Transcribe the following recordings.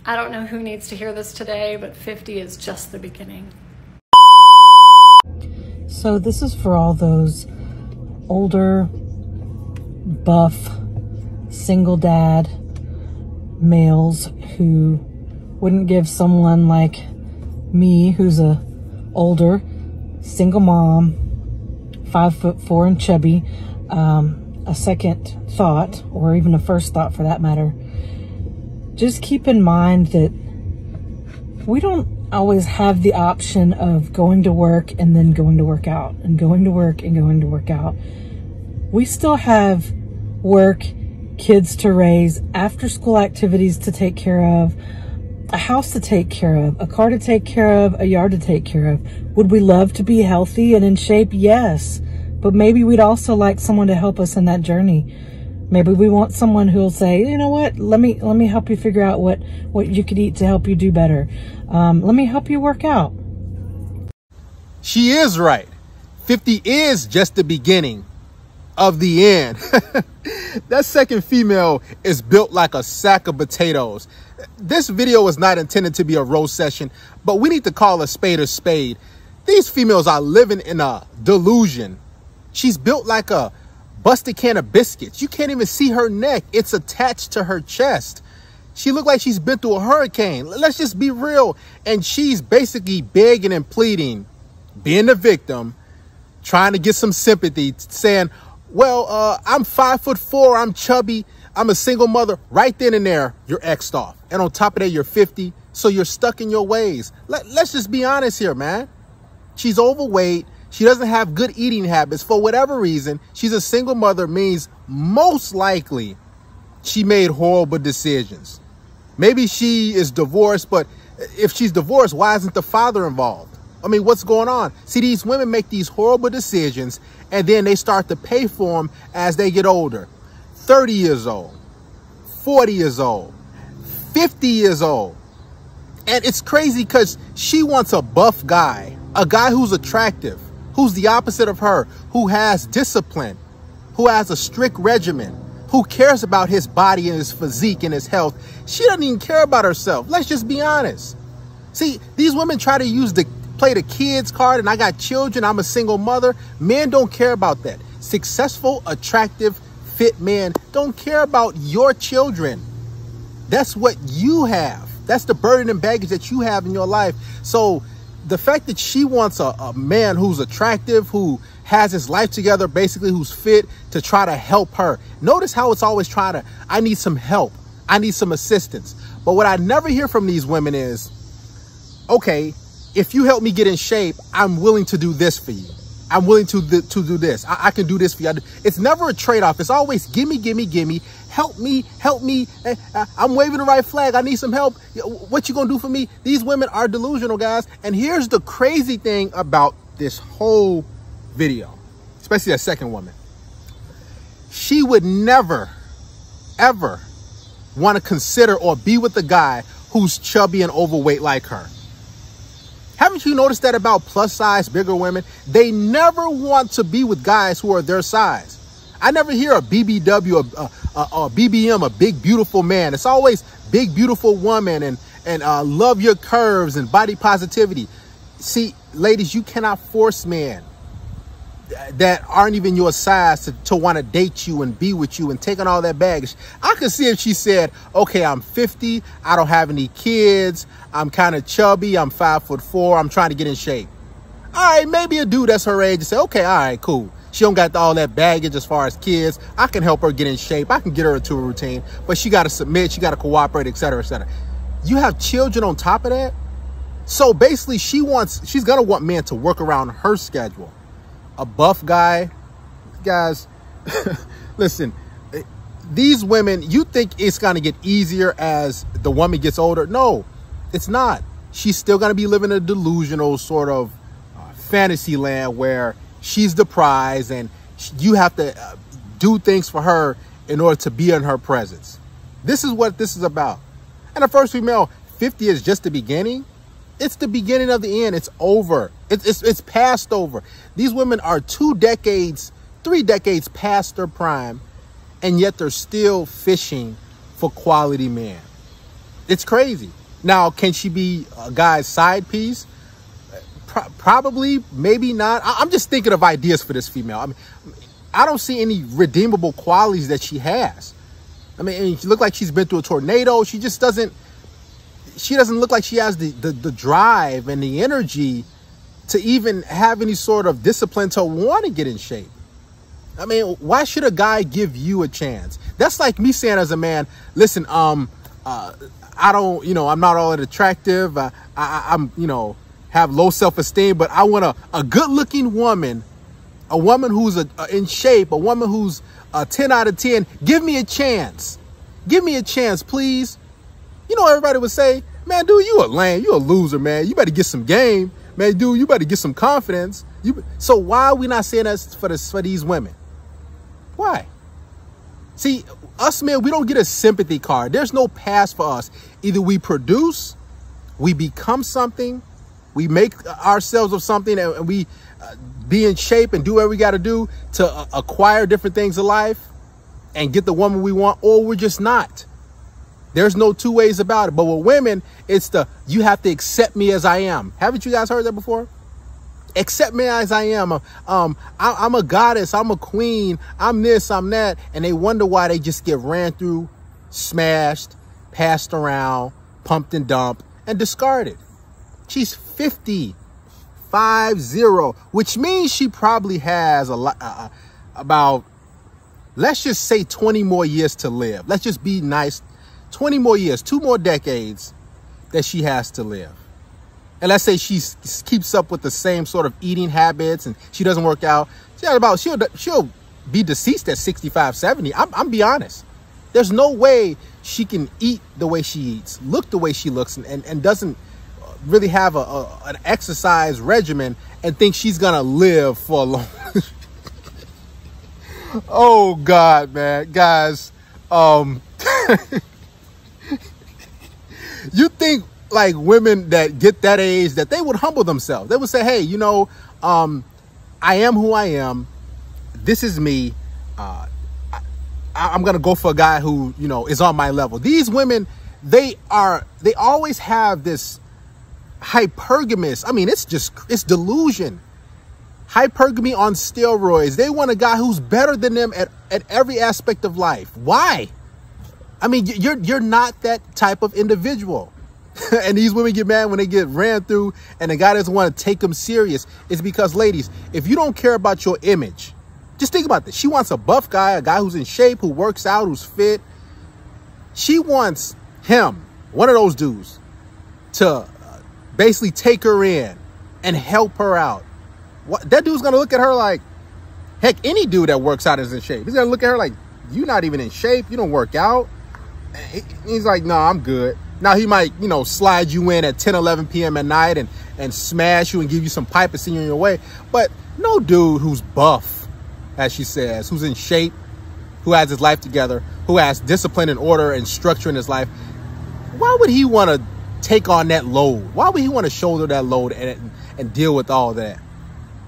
I don't know who needs to hear this today, but 50 is just the beginning. So this is for all those older, buff, single dad males who wouldn't give someone like me, who's a older single mom, 5'4" and chubby, a second thought, or even a first thought for that matter. Just keep in mind that we don't always have the option of going to work and then going to work out, and going to work and going to work out. We still have work, kids to raise, after school activities to take care of, a house to take care of, a car to take care of, a yard to take care of. Would we love to be healthy and in shape? Yes. But maybe we'd also like someone to help us in that journey. Maybe we want someone who'll say, you know what, let me help you figure out what you could eat to help you do better. Let me help you work out. She is right. 50 is just the beginning of the end. That second female is built like a sack of potatoes. This video was not intended to be a roast session, but we need to call a spade a spade. These females are living in a delusion. She's built like a busted can of biscuits. You can't even see her neck. It's attached to her chest. She looked like she's been through a hurricane. Let's just be real. And she's basically begging and pleading, being the victim, trying to get some sympathy, saying, well, I'm 5'4", I'm chubby, I'm a single mother. Right then and there, you're X'd off. And on top of that, you're 50, so you're stuck in your ways. Let's just be honest here, man. She's overweight. She doesn't have good eating habits. For whatever reason, she's a single mother, means most likely she made horrible decisions. Maybe she is divorced, but if she's divorced, why isn't the father involved? I mean, what's going on? See, these women make these horrible decisions, and then they start to pay for them as they get older. 30 years old, 40 years old, 50 years old. And it's crazy because she wants a buff guy, a guy who's attractive, who's the opposite of her, who has discipline, who has a strict regimen, who cares about his body and his physique and his health. She doesn't even care about herself. Let's just be honest. See, these women try to play the kids card, and I got children, I'm a single mother. Men don't care about that. Successful, attractive, fit men don't care about your children. That's what you have. That's the burden and baggage that you have in your life. So the fact that she wants a man who's attractive, who has his life together, basically who's fit, to try to help her. Notice how it's always I need some help. I need some assistance. But what I never hear from these women is, okay, if you help me get in shape, I'm willing to do this for you. I'm willing to do this. I can do this for you. It's never a trade-off. It's always gimme, gimme, gimme. Help me, help me. I'm waving the right flag. I need some help. What you gonna do for me? These women are delusional, guys. And here's the crazy thing about this whole video, especially that second woman. She would never, ever want to consider or be with a guy who's chubby and overweight like her. Haven't you noticed that about plus size, bigger women? They never want to be with guys who are their size. I never hear a BBW, a BBM, a big, beautiful man. It's always big, beautiful woman and love your curves and body positivity. See, ladies, you cannot force men that aren't even your size to want to date you and be with you and take on all that baggage. I could see if she said, okay, I'm 50, I don't have any kids, I'm kind of chubby, I'm 5'4", I'm trying to get in shape. All right, maybe a dude that's her age and say, okay, all right, cool. She don't got all that baggage as far as kids. I can help her get in shape. I can get her into a routine, but she got to submit, she got to cooperate, etc., etc. You have children on top of that. So basically she's going to want men to work around her schedule. A buff guy, guys, listen, these women, you think it's going to get easier as the woman gets older? No, it's not. She's still going to be living a delusional sort of fantasy land where she's the prize and you have to do things for her in order to be in her presence. This is what this is about. And the first female, 50 is just the beginning. It's the beginning of the end. It's over. It's past over. These women are 2 decades, 3 decades past their prime, and yet they're still fishing for quality men. It's crazy. Now, can she be a guy's side piece? Probably, maybe not. I'm just thinking of ideas for this female. I mean, I don't see any redeemable qualities that she has. I mean, she looks like she's been through a tornado. She just doesn't, look like she has the drive and the energy to even have any sort of discipline to want to get in shape. I mean, why should a guy give you a chance? That's like me saying as a man, listen, I don't, I'm not all that attractive. I'm, have low self-esteem, but I want a good-looking woman, a woman who's in shape, a woman who's 10 out of 10. Give me a chance. Give me a chance, please. Everybody would say, man, dude, you a lame. You a loser, man. You better get some game. Man, dude, you better get some confidence. So why are we not saying that for these women? Why? See, us men, we don't get a sympathy card. There's no pass for us. Either we produce, we become something, we make ourselves of something, and we be in shape and do what we got to do to acquire different things in life and get the woman we want, or we're just not. There's no two ways about it. But with women, it's you have to accept me as I am. Haven't you guys heard that before? Accept me as I am. I'm a goddess. I'm a queen. I'm this, I'm that. And they wonder why they just get ran through, smashed, passed around, pumped and dumped, and discarded. She's 50, 50, which means she probably has about, let's just say 20 more years to live. Let's just be nice. 20 more years, 2 more decades that she has to live. And let's say she keeps up with the same sort of eating habits and she doesn't work out. She'll be deceased at 65, 70. I'm be honest. There's no way she can eat the way she eats, look the way she looks, and doesn't really have an exercise regimen and think she's going to live for a long Oh, God, man. Guys, you think like women that get that age that they would humble themselves. They would say, hey, I am who I am. This is me. I'm going to go for a guy who, is on my level. These women, they always have this hypergamous. I mean, it's delusion. Hypergamy on steroids. They want a guy who's better than them at every aspect of life. Why? I mean, you're not that type of individual. And these women get mad when they get ran through and the guy doesn't want to take them serious. It's because, ladies, if you don't care about your image, just think about this. She wants a buff guy, a guy who's in shape, who works out, who's fit. She wants him, one of those dudes, to basically take her in and help her out. That dude's going to look at her like, heck, any dude that works out is in shape. He's going to look at her like, you're not even in shape. You don't work out. He's like, no, I'm good. Now, he might, slide you in at 10, 11 p.m. at night and smash you and give you some pipe and send you on your way. But no dude who's buff, as she says, who's in shape, who has his life together, who has discipline and order and structure in his life, why would he want to take on that load? Why would he want to shoulder that load and deal with all that?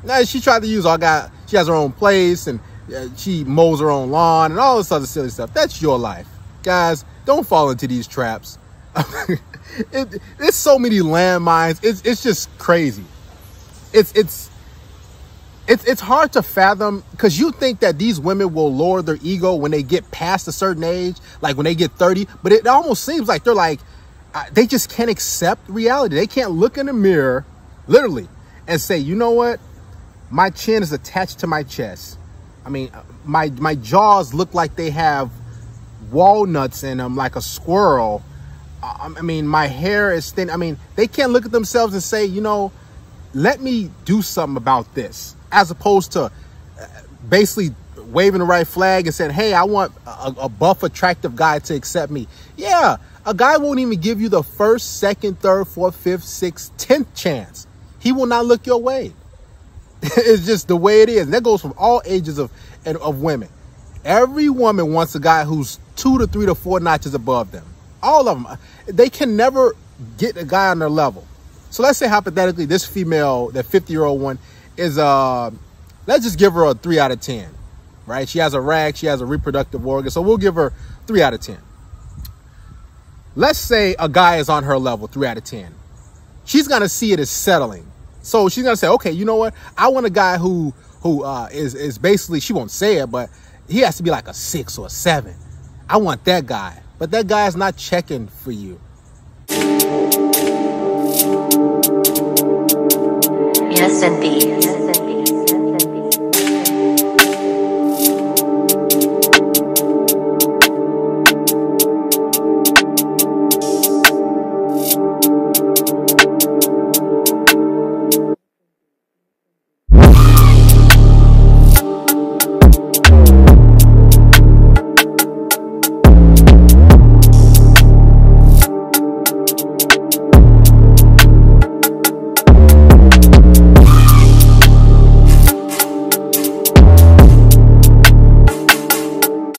Now, she tried to use all guy. She has her own place and she mows her own lawn and all this other silly stuff. That's your life. Guys, don't fall into these traps. There's so many landmines. It's just crazy. It's hard to fathom, because you think that these women will lower their ego when they get past a certain age, like when they get 30. But it almost seems like they're like, they just can't accept reality. They can't look in the mirror, literally, and say, you know what? My chin is attached to my chest. I mean, my jaws look like they have walnuts in them, like a squirrel. I mean, my hair is thin. I mean, they can't look at themselves and say, let me do something about this, as opposed to basically waving the right flag and saying, hey, I want a buff, attractive guy to accept me. Yeah, a guy won't even give you the first, second, third, fourth, fifth, sixth, 10th chance. He will not look your way. It's just the way it is. And that goes from all ages of women. Every woman wants a guy who's 2 to 3 to 4 notches above them. All of them. They can never get a guy on their level. So let's say hypothetically this female, that 50-year-old one, is, let's just give her a 3 out of 10, right? She has a rag, she has a reproductive organ, so we'll give her 3 out of 10. let's say a guy is on her level, 3 out of 10. She's going to see it as settling. So she's going to say, okay, you know what? I want a guy who is basically, she won't say it, but he has to be like a 6 or a 7. I want that guy. But that guy's not checking for you. Yes, indeed.